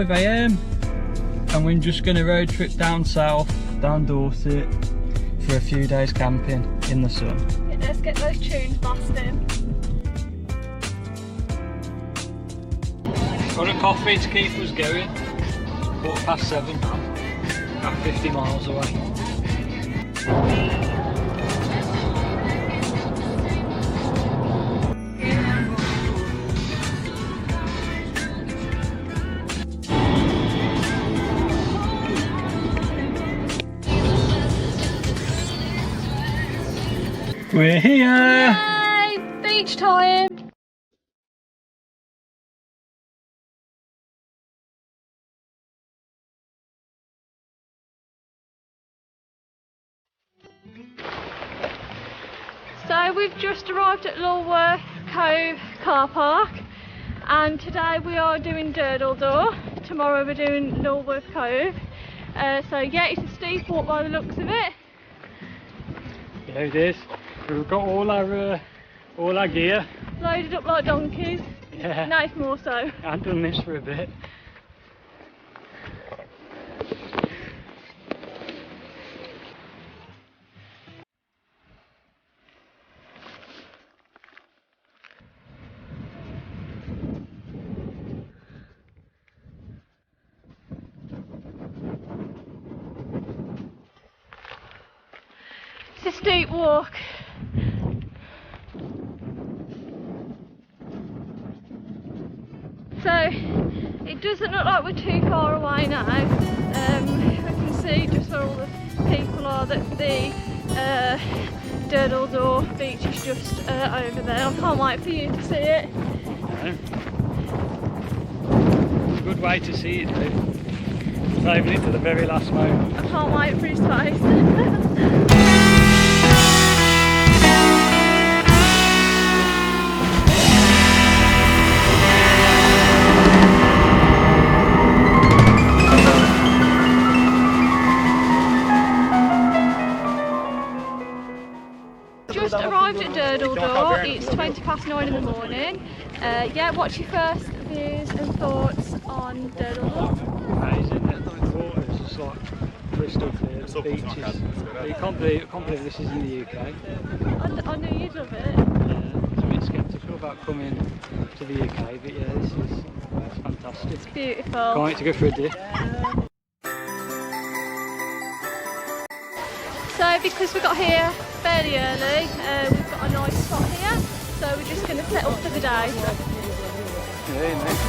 5 AM and we're just going to road trip down south, down Dorset for a few days camping in the sun. Yeah, let's get those tunes blasting. Got a coffee to keep us going. 7:15 now. About 50 miles away. We're here! Yay! Beach time! So we've just arrived at Lulworth Cove car park, and today we are doing Durdle Door. Tomorrow we're doing Lulworth Cove. So yeah, it's a steep walk by the looks of it. Yeah, it is. We've got all our gear. Loaded up like donkeys. Yeah. Nice more so. I haven't done this for a bit. It's a steep walk. So it doesn't look like we're too far away now. I can see just where all the people are that the Durdle Door beach is just over there. I can't wait for you to see it. It's a good way to see it though. Saving it to the very last moment. I can't wait for his face. Just arrived at Durdle Door. It's 9:20 in the morning. Yeah, what's your first views and thoughts on Durdle Door? Amazing. The water is just like crystal clear. The beaches. You can't believe this is in the UK. I knew you'd love it. Yeah, I was a bit sceptical about coming to the UK, but yeah, this is fantastic. It's beautiful. Can't wait to go for a dip. So because we got here fairly early, we've got a nice spot here, so we're just going to set up for the day. Yeah, mate.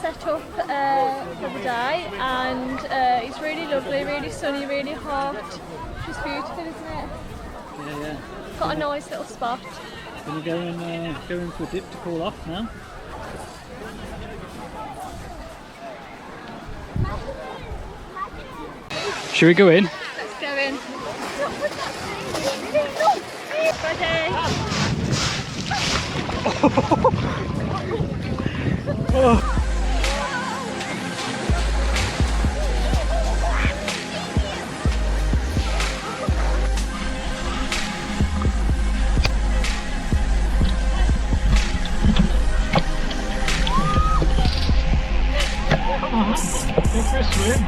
Set up for the day, and it's really lovely, really sunny, really hot. Just beautiful, isn't it? Yeah. Got a nice little spot. Gonna go in for a dip to cool off now. Should we go in? Let's go in. Ready? Oh. Go for a swim.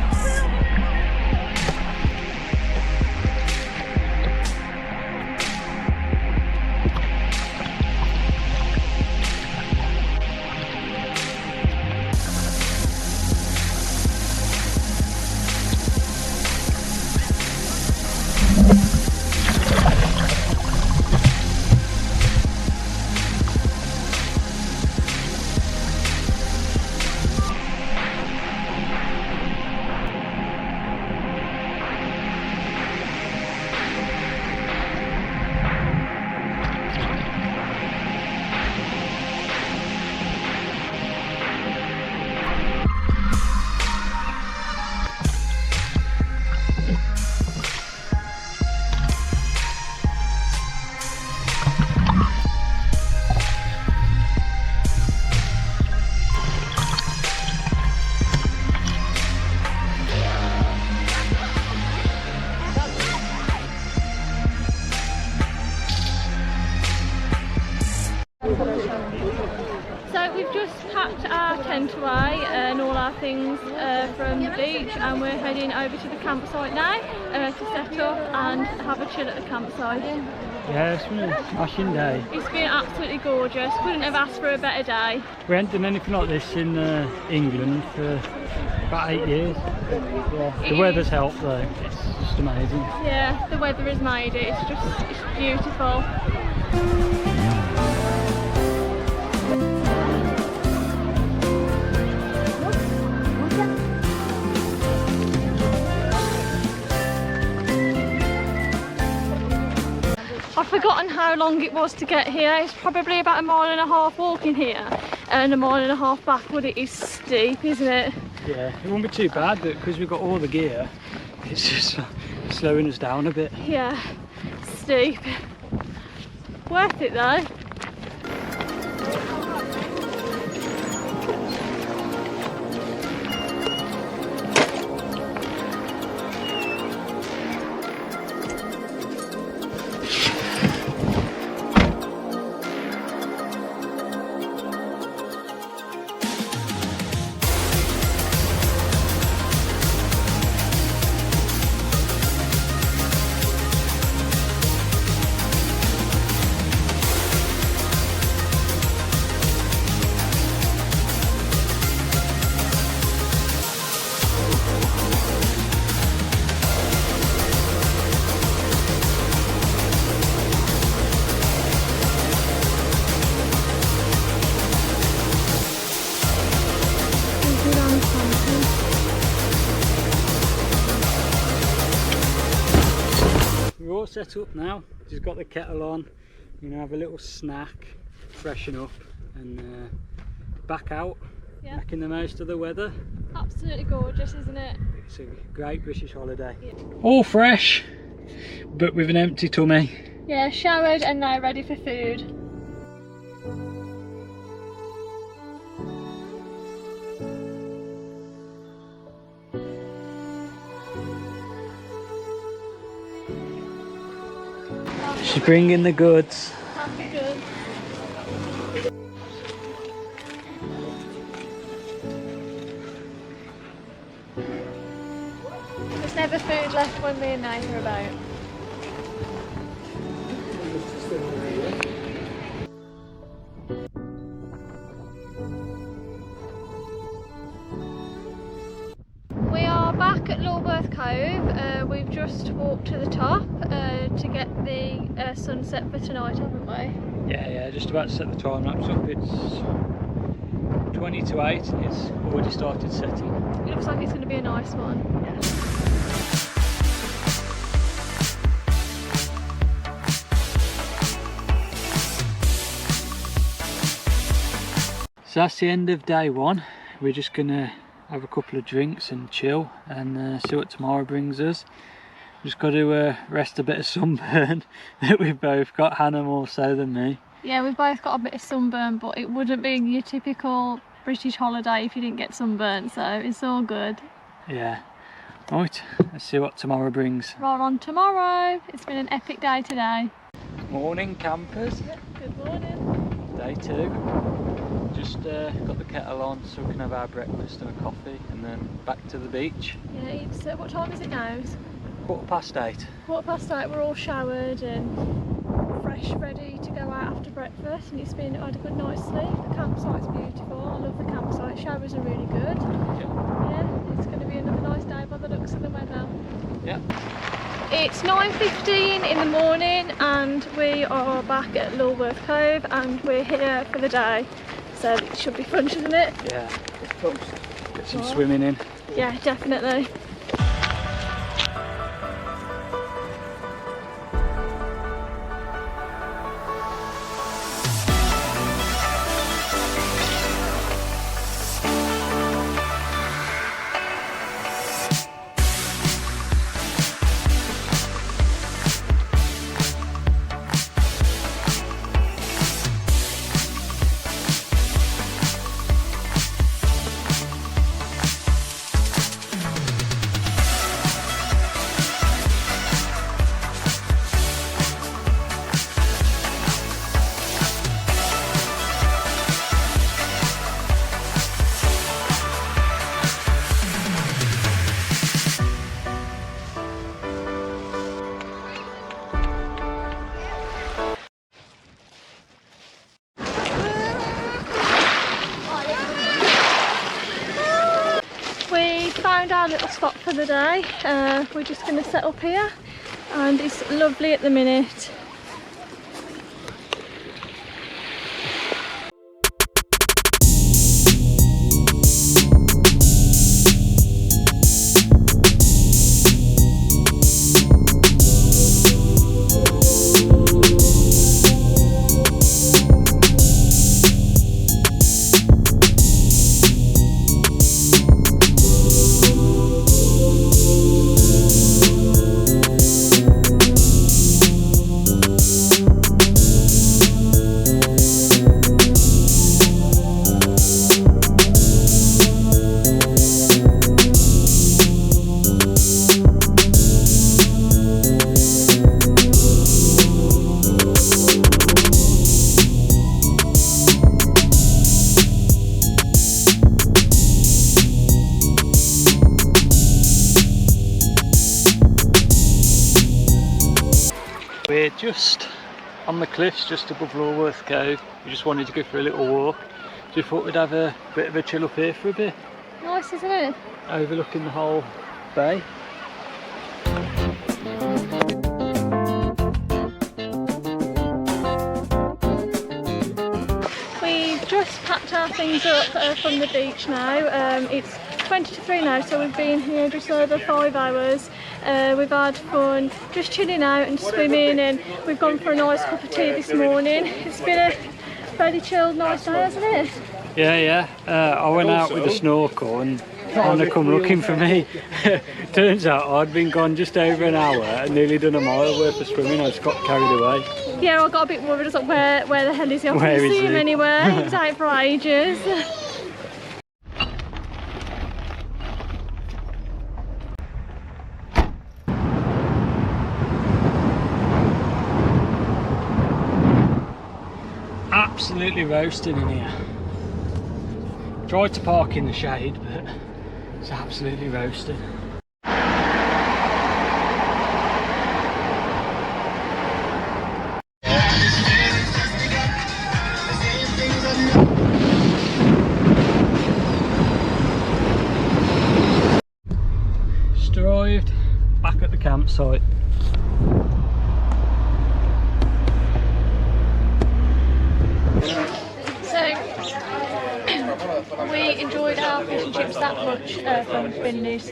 we've just packed our tent away and all our things from the beach, and we're heading over to the campsite now to set up and have a chill at the campsite. Yeah, it's been a smashing day. It's been absolutely gorgeous. Couldn't have asked for a better day. We haven't done anything like this in England for about 8 years. Yeah. The weather's helped though, it's just amazing. Yeah, the weather has made it. It's beautiful. I've forgotten how long it was to get here. It's probably about 1.5 miles walking here and 1.5 miles back, but it is steep, isn't it? Yeah, it won't be too bad, but because we've got all the gear, it's just slowing us down a bit. Yeah, steep. Worth it though. We're all set up now. Just got the kettle on. We're gonna have a little snack, freshen up, and back out, making the most of the weather. Absolutely gorgeous, isn't it? It's a great British holiday. Yeah. All fresh, but with an empty tummy. Yeah, showered and now ready for food. She's bringing the goods. Happy good. There's never food left when me and Nate are about. We are back at Lulworth Cove. We've just walked to the top to get the sunset for tonight, haven't we? Yeah, just about to set the time lapse up. It's 20 to 8 and it's already started setting. It looks like it's going to be a nice one. Yeah. So that's the end of day one. We're just gonna have a couple of drinks and chill and see what tomorrow brings us. Just got to rest a bit of sunburn that we've both got, Hannah more so than me. Yeah, we've both got a bit of sunburn, but it wouldn't be your typical British holiday if you didn't get sunburn, so it's all good. Yeah. Right, let's see what tomorrow brings. Roll on tomorrow. It's been an epic day today. Morning campers. Good morning. Day 2. Just got the kettle on so we can have our breakfast and a coffee and then back to the beach. Yeah, it's what time is it now? It's 8:15. 8:15. We're all showered and fresh, ready to go out after breakfast, and it's been had a good night's sleep. The campsite's beautiful. I love the campsite. Showers are really good. Yeah, it's going to be another nice day by the looks of the weather. Yeah. It's 9:15 in the morning and we are back at Lulworth Cove and we're here for the day. So it should be fun, shouldn't it? Yeah, get some swimming in. Yeah, definitely. found our little spot for the day. We're just going to set up here and it's lovely at the minute. We're just on the cliffs just above Lulworth Cove. We just wanted to go for a little walk. So we thought we'd have a bit of a chill up here for a bit. Nice, isn't it? Overlooking the whole bay. We've just packed our things up from the beach now. It's 20 to 3 now, so we've been here just over 5 hours. We've had fun just chilling out and swimming, and we've gone for a nice cup of tea this morning. It's been a fairly chilled, nice day, hasn't it? Yeah. I went out with a snorkel and Anna come looking for me. Turns out I'd been gone just over an hour and nearly done a mile worth of swimming. I just got carried away. Yeah, I got a bit worried. I was like, where the hell is he? I couldn't see him anywhere. He was out for ages. Absolutely roasting in here. Tried to park in the shade, but it's absolutely roasting. Just arrived back at the campsite. We enjoyed our fish and chips that much from Finley's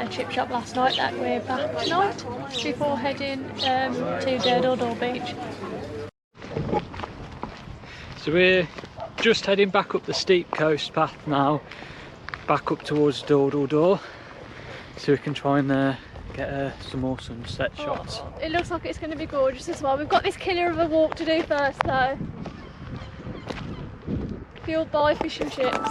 chip shop last night that we're back tonight before heading to Durdle Door beach. So we're just heading back up the steep coast path now, back up towards Durdle Door, so we can try and get some more sunset shots. It looks like it's going to be gorgeous as well. We've got this killer of a walk to do first though, fueled by fish and chips.